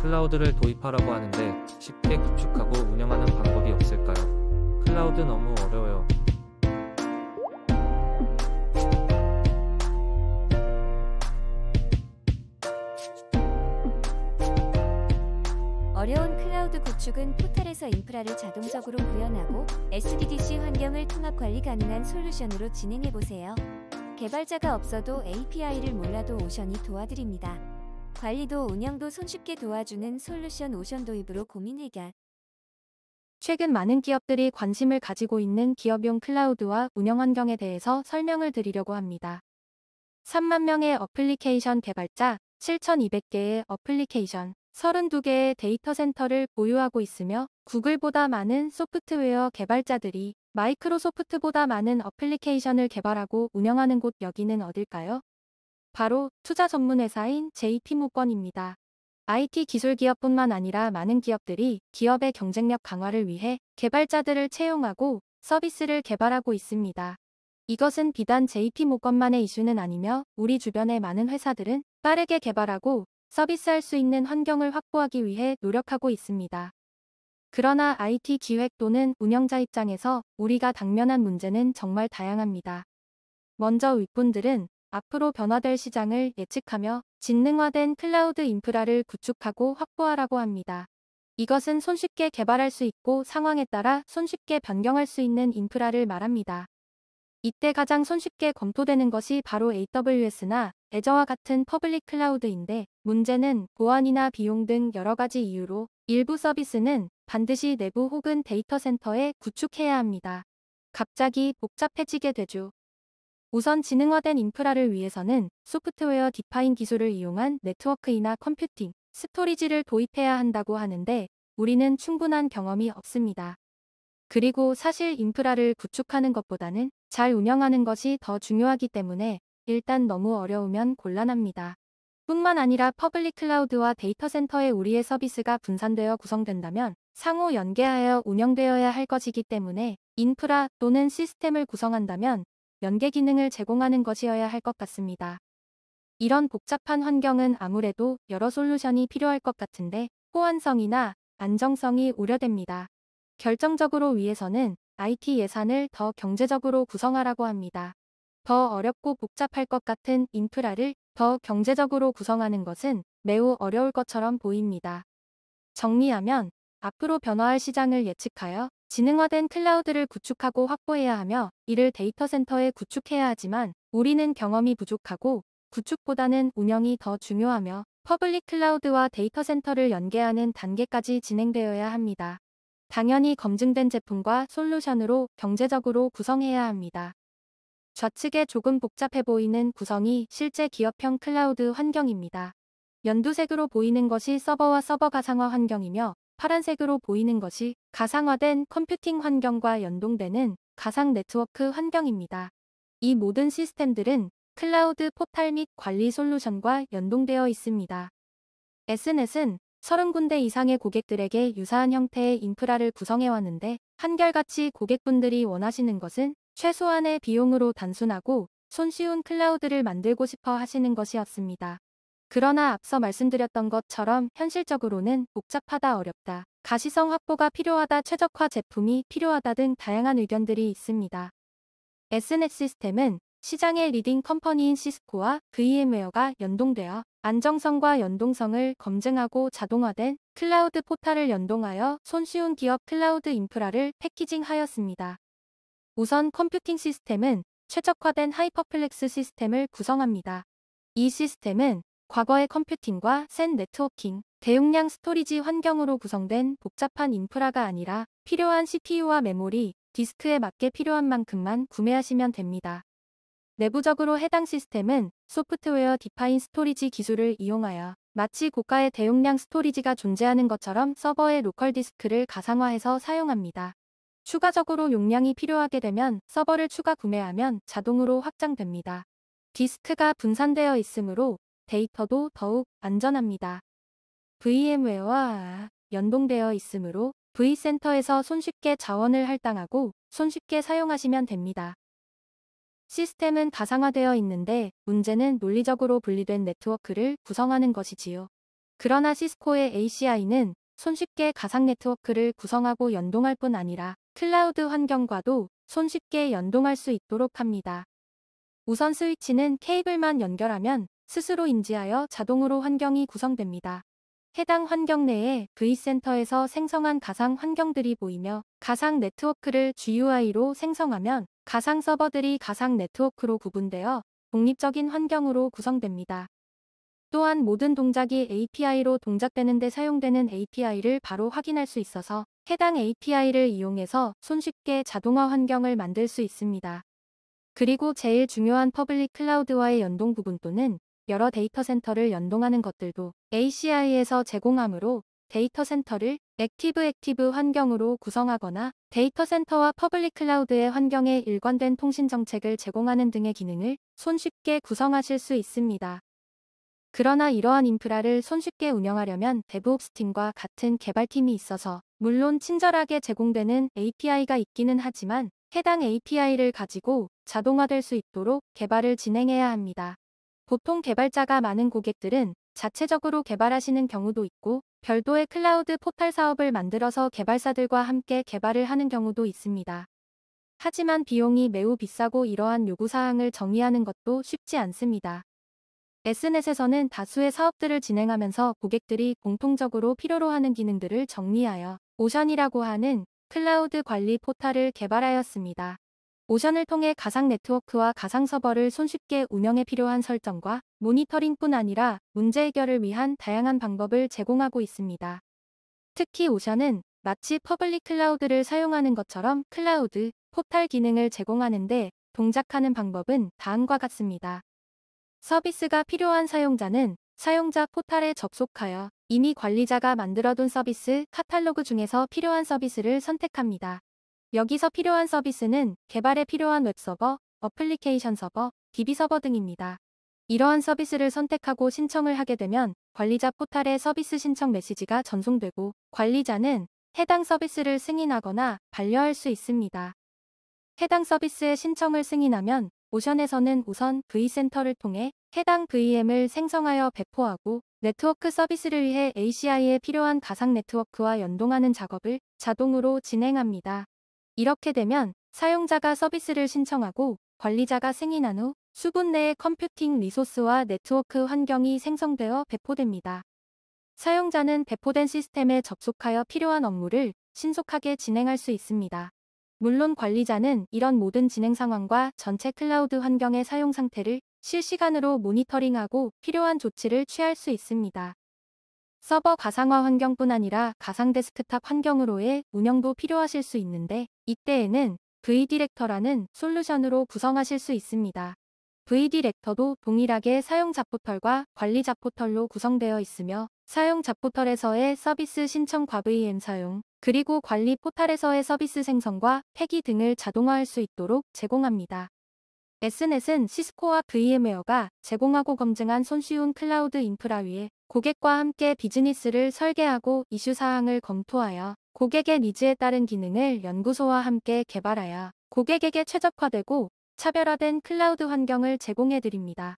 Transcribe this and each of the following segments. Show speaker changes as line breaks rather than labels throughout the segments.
클라우드를 도입하라고 하는데 쉽게 구축하고 운영하는 방법이 없을까요? 클라우드 너무 어려워요.
어려운 클라우드 구축은 포털에서 인프라를 자동적으로 구현하고 SDDC 환경을 통합 관리 가능한 솔루션으로 진행해보세요. 개발자가 없어도 API를 몰라도 오션이 도와드립니다. 관리도 운영도 손쉽게 도와주는 솔루션 오션 도입으로 고민 해결.
최근 많은 기업들이 관심을 가지고 있는 기업용 클라우드와 운영 환경에 대해서 설명을 드리려고 합니다. 3만 명의 어플리케이션 개발자, 7,200개의 어플리케이션, 32개의 데이터 센터를 보유하고 있으며 구글보다 많은 소프트웨어 개발자들이 마이크로소프트보다 많은 어플리케이션을 개발하고 운영하는 곳 여기는 어딜까요? 바로 투자 전문 회사인 JP모건입니다. IT 기술 기업뿐만 아니라 많은 기업들이 기업의 경쟁력 강화를 위해 개발자들을 채용하고 서비스를 개발하고 있습니다. 이것은 비단 JP모건만의 이슈는 아니며 우리 주변의 많은 회사들은 빠르게 개발하고 서비스할 수 있는 환경을 확보하기 위해 노력하고 있습니다. 그러나 IT 기획 또는 운영자 입장에서 우리가 당면한 문제는 정말 다양합니다. 먼저 윗분들은 앞으로 변화될 시장을 예측하며 직능화된 클라우드 인프라를 구축하고 확보하라고 합니다. 이것은 손쉽게 개발할 수 있고 상황에 따라 손쉽게 변경할 수 있는 인프라를 말합니다. 이때 가장 손쉽게 검토되는 것이 바로 AWS나 애저와 같은 퍼블릭 클라우드인데 문제는 보안이나 비용 등 여러 가지 이유로 일부 서비스는 반드시 내부 혹은 데이터 센터에 구축해야 합니다. 갑자기 복잡해지게 되죠. 우선 지능화된 인프라를 위해서는 소프트웨어 디파인 기술을 이용한 네트워크이나 컴퓨팅, 스토리지를 도입해야 한다고 하는데 우리는 충분한 경험이 없습니다. 그리고 사실 인프라를 구축하는 것보다는 잘 운영하는 것이 더 중요하기 때문에 일단 너무 어려우면 곤란합니다. 뿐만 아니라 퍼블릭 클라우드와 데이터 센터에 우리의 서비스가 분산되어 구성된다면 상호 연계하여 운영되어야 할 것이기 때문에 인프라 또는 시스템을 구성한다면 연계 기능을 제공하는 것이어야 할 것 같습니다. 이런 복잡한 환경은 아무래도 여러 솔루션이 필요할 것 같은데 호환성이나 안정성이 우려됩니다. 결정적으로 위해서는 IT 예산을 더 경제적으로 구성하라고 합니다. 더 어렵고 복잡할 것 같은 인프라를 더 경제적으로 구성하는 것은 매우 어려울 것처럼 보입니다. 정리하면 앞으로 변화할 시장을 예측하여 지능화된 클라우드를 구축하고 확보해야 하며 이를 데이터 센터에 구축해야 하지만 우리는 경험이 부족하고 구축보다는 운영이 더 중요하며 퍼블릭 클라우드와 데이터 센터를 연계하는 단계까지 진행되어야 합니다. 당연히 검증된 제품과 솔루션으로 경제적으로 구성해야 합니다. 좌측에 조금 복잡해 보이는 구성이 실제 기업형 클라우드 환경입니다. 연두색으로 보이는 것이 서버와 서버 가상화 환경이며 파란색으로 보이는 것이 가상화된 컴퓨팅 환경과 연동되는 가상 네트워크 환경입니다. 이 모든 시스템들은 클라우드 포탈 및 관리 솔루션과 연동되어 있습니다. S넷은 30군데 이상의 고객들에게 유사한 형태의 인프라를 구성해왔는데 한결같이 고객분들이 원하시는 것은 최소한의 비용으로 단순하고 손쉬운 클라우드를 만들고 싶어 하시는 것이었습니다. 그러나 앞서 말씀드렸던 것처럼 현실적으로는 복잡하다 어렵다, 가시성 확보가 필요하다 최적화 제품이 필요하다 등 다양한 의견들이 있습니다. S넷 시스템은 시장의 리딩 컴퍼니인 시스코와 VM웨어가 연동되어 안정성과 연동성을 검증하고 자동화된 클라우드 포탈을 연동하여 손쉬운 기업 클라우드 인프라를 패키징하였습니다. 우선 컴퓨팅 시스템은 최적화된 하이퍼플렉스 시스템을 구성합니다. 이 시스템은 과거의 컴퓨팅과 센 네트워킹, 대용량 스토리지 환경으로 구성된 복잡한 인프라가 아니라 필요한 CPU와 메모리, 디스크에 맞게 필요한 만큼만 구매하시면 됩니다. 내부적으로 해당 시스템은 소프트웨어 디파인 스토리지 기술을 이용하여 마치 고가의 대용량 스토리지가 존재하는 것처럼 서버의 로컬 디스크를 가상화해서 사용합니다. 추가적으로 용량이 필요하게 되면 서버를 추가 구매하면 자동으로 확장됩니다. 디스크가 분산되어 있으므로 데이터도 더욱 안전합니다. VM웨어와 연동되어 있으므로 V센터에서 손쉽게 자원을 할당하고 손쉽게 사용하시면 됩니다. 시스템은 가상화되어 있는데 문제는 논리적으로 분리된 네트워크를 구성하는 것이지요. 그러나 시스코의 ACI는 손쉽게 가상 네트워크를 구성하고 연동할 뿐 아니라 클라우드 환경과도 손쉽게 연동할 수 있도록 합니다. 우선 스위치는 케이블만 연결하면 스스로 인지하여 자동으로 환경이 구성됩니다. 해당 환경 내에 V센터에서 생성한 가상 환경들이 보이며 가상 네트워크를 GUI로 생성하면 가상 서버들이 가상 네트워크로 구분되어 독립적인 환경으로 구성됩니다. 또한 모든 동작이 API로 동작되는 데 사용되는 API를 바로 확인할 수 있어서 해당 API를 이용해서 손쉽게 자동화 환경을 만들 수 있습니다. 그리고 제일 중요한 퍼블릭 클라우드와의 연동 부분 또는 여러 데이터 센터를 연동하는 것들도 ACI에서 제공하므로 데이터 센터를 액티브 환경으로 구성하거나 데이터 센터와 퍼블릭 클라우드의 환경에 일관된 통신 정책을 제공하는 등의 기능을 손쉽게 구성하실 수 있습니다. 그러나 이러한 인프라를 손쉽게 운영하려면 데브옵스 팀과 같은 개발팀이 있어서 물론 친절하게 제공되는 API가 있기는 하지만 해당 API를 가지고 자동화될 수 있도록 개발을 진행해야 합니다. 보통 개발자가 많은 고객들은 자체적으로 개발하시는 경우도 있고 별도의 클라우드 포탈 사업을 만들어서 개발사들과 함께 개발을 하는 경우도 있습니다. 하지만 비용이 매우 비싸고 이러한 요구사항을 정의하는 것도 쉽지 않습니다. S넷에서는 다수의 사업들을 진행하면서 고객들이 공통적으로 필요로 하는 기능들을 정리하여 오션이라고 하는 클라우드 관리 포탈을 개발하였습니다. 오션을 통해 가상 네트워크와 가상 서버를 손쉽게 운영에 필요한 설정과 모니터링뿐 아니라 문제 해결을 위한 다양한 방법을 제공하고 있습니다. 특히 오션은 마치 퍼블릭 클라우드를 사용하는 것처럼 클라우드 포탈 기능을 제공하는데 동작하는 방법은 다음과 같습니다. 서비스가 필요한 사용자는 사용자 포탈에 접속하여 이미 관리자가 만들어둔 서비스 카탈로그 중에서 필요한 서비스를 선택합니다. 여기서 필요한 서비스는 개발에 필요한 웹서버, 어플리케이션 서버, DB 서버 등입니다. 이러한 서비스를 선택하고 신청을 하게 되면 관리자 포탈에 서비스 신청 메시지가 전송되고 관리자는 해당 서비스를 승인하거나 반려할 수 있습니다. 해당 서비스의 신청을 승인하면 오션에서는 우선 V센터를 통해 해당 VM을 생성하여 배포하고 네트워크 서비스를 위해 ACI에 필요한 가상 네트워크와 연동하는 작업을 자동으로 진행합니다. 이렇게 되면 사용자가 서비스를 신청하고 관리자가 승인한 후 수분 내의 컴퓨팅 리소스와 네트워크 환경이 생성되어 배포됩니다. 사용자는 배포된 시스템에 접속하여 필요한 업무를 신속하게 진행할 수 있습니다. 물론 관리자는 이런 모든 진행 상황과 전체 클라우드 환경의 사용 상태를 실시간으로 모니터링하고 필요한 조치를 취할 수 있습니다. 서버 가상화 환경뿐 아니라 가상 데스크탑 환경으로의 운영도 필요하실 수 있는데 이때에는 V디렉터라는 솔루션으로 구성하실 수 있습니다. V디렉터도 동일하게 사용자 포털과 관리자 포털로 구성되어 있으며 사용자 포털에서의 서비스 신청과 VM 사용, 그리고 관리 포털에서의 서비스 생성과 폐기 등을 자동화할 수 있도록 제공합니다. S넷은 시스코와 VM웨어가 제공하고 검증한 손쉬운 클라우드 인프라 위에 고객과 함께 비즈니스를 설계하고 이슈 사항을 검토하여 고객의 니즈에 따른 기능을 연구소와 함께 개발하여 고객에게 최적화되고 차별화된 클라우드 환경을 제공해 드립니다.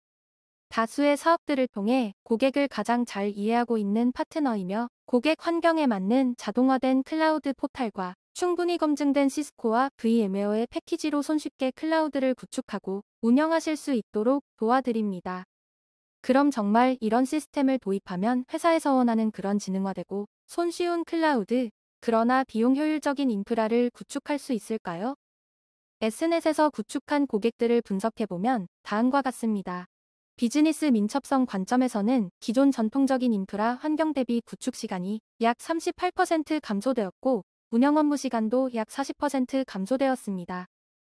다수의 사업들을 통해 고객을 가장 잘 이해하고 있는 파트너이며 고객 환경에 맞는 자동화된 클라우드 포탈과 충분히 검증된 시스코와 VM웨어의 패키지로 손쉽게 클라우드를 구축하고 운영하실 수 있도록 도와드립니다. 그럼 정말 이런 시스템을 도입하면 회사에서 원하는 그런 지능화되고 손쉬운 클라우드, 그러나 비용 효율적인 인프라를 구축할 수 있을까요? S넷에서 구축한 고객들을 분석해보면 다음과 같습니다. 비즈니스 민첩성 관점에서는 기존 전통적인 인프라 환경 대비 구축 시간이 약 38% 감소되었고 운영 업무 시간도 약 40% 감소되었습니다.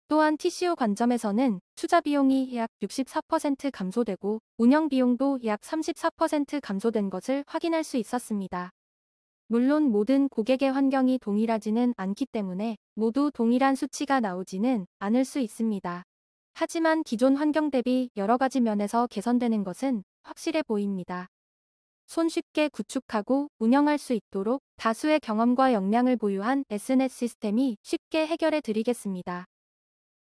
또한 TCO 관점에서는 투자 비용이 약 64% 감소되고 운영 비용도 약 34% 감소된 것을 확인할 수 있었습니다. 물론 모든 고객의 환경이 동일하지는 않기 때문에 모두 동일한 수치가 나오지는 않을 수 있습니다. 하지만 기존 환경 대비 여러 가지 면에서 개선되는 것은 확실해 보입니다. 손쉽게 구축하고 운영할 수 있도록 다수의 경험과 역량을 보유한 S넷 시스템이 쉽게 해결해 드리겠습니다.